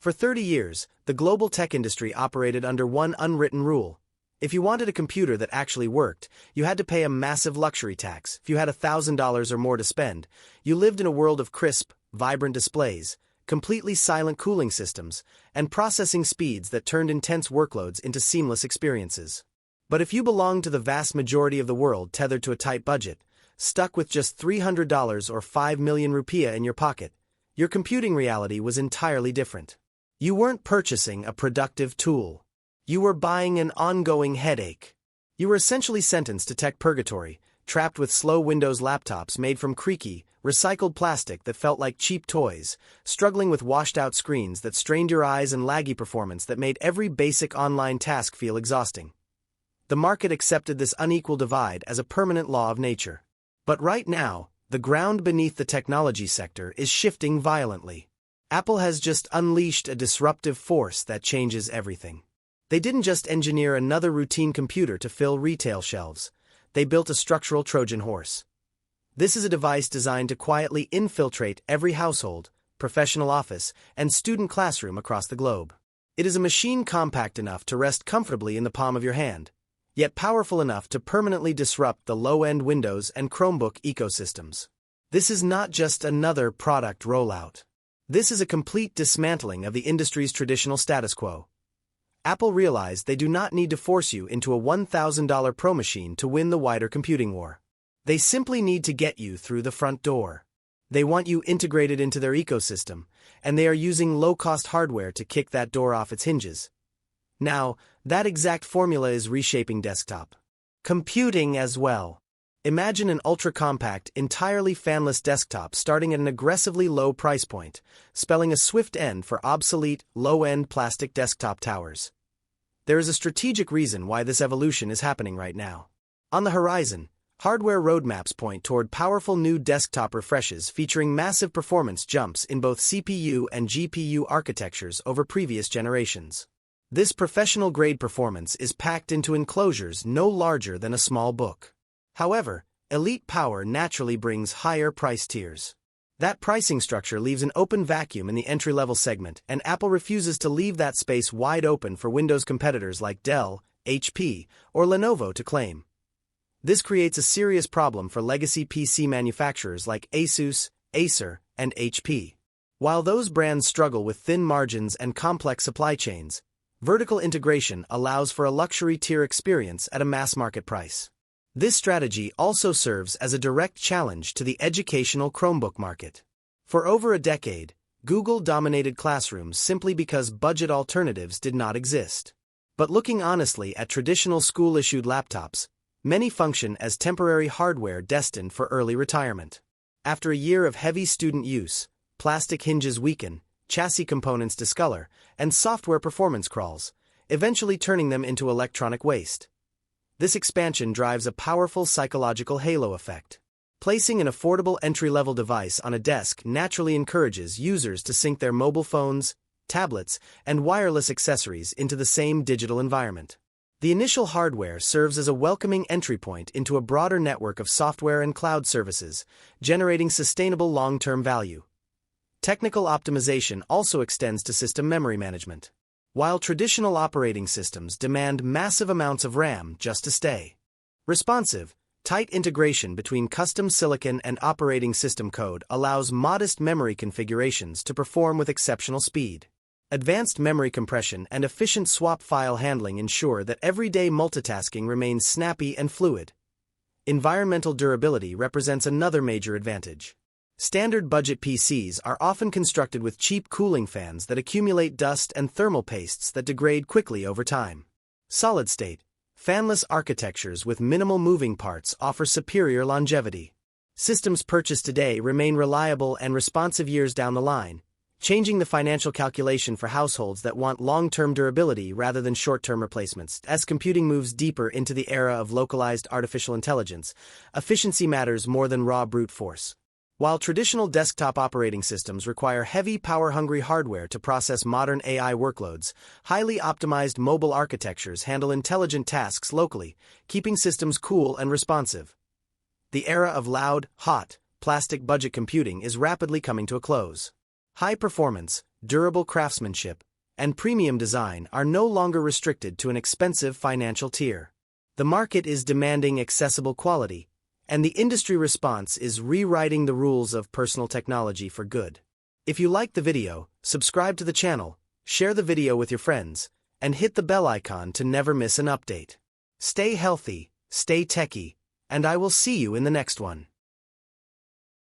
For 30 years, the global tech industry operated under one unwritten rule. If you wanted a computer that actually worked, you had to pay a massive luxury tax. If you had $1,000 or more to spend, you lived in a world of crisp, vibrant displays, completely silent cooling systems, and processing speeds that turned intense workloads into seamless experiences. But if you belonged to the vast majority of the world tethered to a tight budget, stuck with just $300 or 5 million rupiah in your pocket, your computing reality was entirely different. You weren't purchasing a productive tool. You were buying an ongoing headache. You were essentially sentenced to tech purgatory, trapped with slow Windows laptops made from creaky, recycled plastic that felt like cheap toys, struggling with washed-out screens that strained your eyes and laggy performance that made every basic online task feel exhausting. The market accepted this unequal divide as a permanent law of nature. But right now, the ground beneath the technology sector is shifting violently. Apple has just unleashed a disruptive force that changes everything. They didn't just engineer another routine computer to fill retail shelves. They built a structural Trojan horse. This is a device designed to quietly infiltrate every household, professional office, and student classroom across the globe. It is a machine compact enough to rest comfortably in the palm of your hand, yet powerful enough to permanently disrupt the low-end Windows and Chromebook ecosystems. This is not just another product rollout. This is a complete dismantling of the industry's traditional status quo. Apple realized they do not need to force you into a $1,000 Pro machine to win the wider computing war. They simply need to get you through the front door. They want you integrated into their ecosystem, and they are using low-cost hardware to kick that door off its hinges. Now, that exact formula is reshaping desktop computing as well. Imagine an ultra-compact, entirely fanless desktop starting at an aggressively low price point, spelling a swift end for obsolete, low-end plastic desktop towers. There is a strategic reason why this evolution is happening right now. On the horizon, hardware roadmaps point toward powerful new desktop refreshes featuring massive performance jumps in both CPU and GPU architectures over previous generations. This professional-grade performance is packed into enclosures no larger than a small book. However, elite power naturally brings higher price tiers. That pricing structure leaves an open vacuum in the entry-level segment, and Apple refuses to leave that space wide open for Windows competitors like Dell, HP, or Lenovo to claim. This creates a serious problem for legacy PC manufacturers like Asus, Acer, and HP. While those brands struggle with thin margins and complex supply chains, vertical integration allows for a luxury tier experience at a mass-market price. This strategy also serves as a direct challenge to the educational Chromebook market. For over a decade, Google dominated classrooms simply because budget alternatives did not exist. But looking honestly at traditional school-issued laptops, many function as temporary hardware destined for early retirement. After a year of heavy student use, plastic hinges weaken, chassis components discolor, and software performance crawls, eventually turning them into electronic waste. This expansion drives a powerful psychological halo effect. Placing an affordable entry-level device on a desk naturally encourages users to sync their mobile phones, tablets, and wireless accessories into the same digital environment. The initial hardware serves as a welcoming entry point into a broader network of software and cloud services, generating sustainable long-term value. Technical optimization also extends to system memory management. While traditional operating systems demand massive amounts of RAM just to stay responsive, tight integration between custom silicon and operating system code allows modest memory configurations to perform with exceptional speed. Advanced memory compression and efficient swap file handling ensure that everyday multitasking remains snappy and fluid. Environmental durability represents another major advantage. Standard budget PCs are often constructed with cheap cooling fans that accumulate dust and thermal pastes that degrade quickly over time. Solid-state, fanless architectures with minimal moving parts offer superior longevity. Systems purchased today remain reliable and responsive years down the line, changing the financial calculation for households that want long-term durability rather than short-term replacements. As computing moves deeper into the era of localized artificial intelligence, efficiency matters more than raw brute force. While traditional desktop operating systems require heavy power-hungry hardware to process modern AI workloads, highly optimized mobile architectures handle intelligent tasks locally, keeping systems cool and responsive. The era of loud, hot, plastic budget computing is rapidly coming to a close. High performance, durable craftsmanship, and premium design are no longer restricted to an expensive financial tier. The market is demanding accessible quality, and the industry response is rewriting the rules of personal technology for good. If you liked the video, subscribe to the channel, share the video with your friends, and hit the bell icon to never miss an update. Stay healthy, stay techy, and I will see you in the next one.